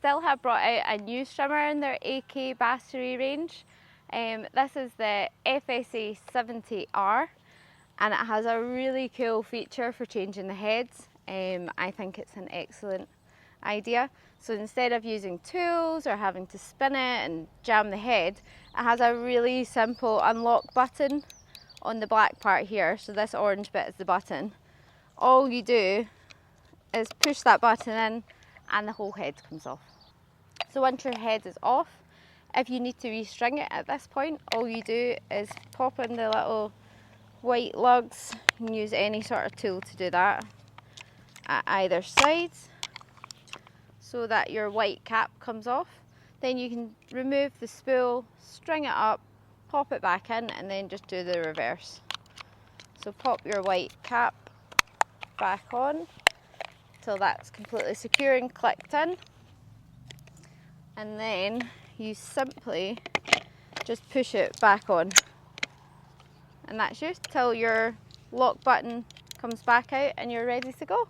Stihl have brought out a new strimmer in their AK battery range. This is the FSA 70R, and it has a really cool feature for changing the heads. I think it's an excellent idea. So instead of using tools or having to spin it and jam the head, it has a really simple unlock button on the black part here. So this orange bit is the button. All you do is push that button in and the whole head comes off. So once your head is off, if you need to restring it at this point, all you do is pop in the little white lugs. You can use any sort of tool to do that at either side so that your white cap comes off. Then you can remove the spool, string it up, pop it back in, and then just do the reverse. So pop your white cap back on till that's completely secure and clicked in, and then you simply just push it back on, and that's you till your lock button comes back out and you're ready to go.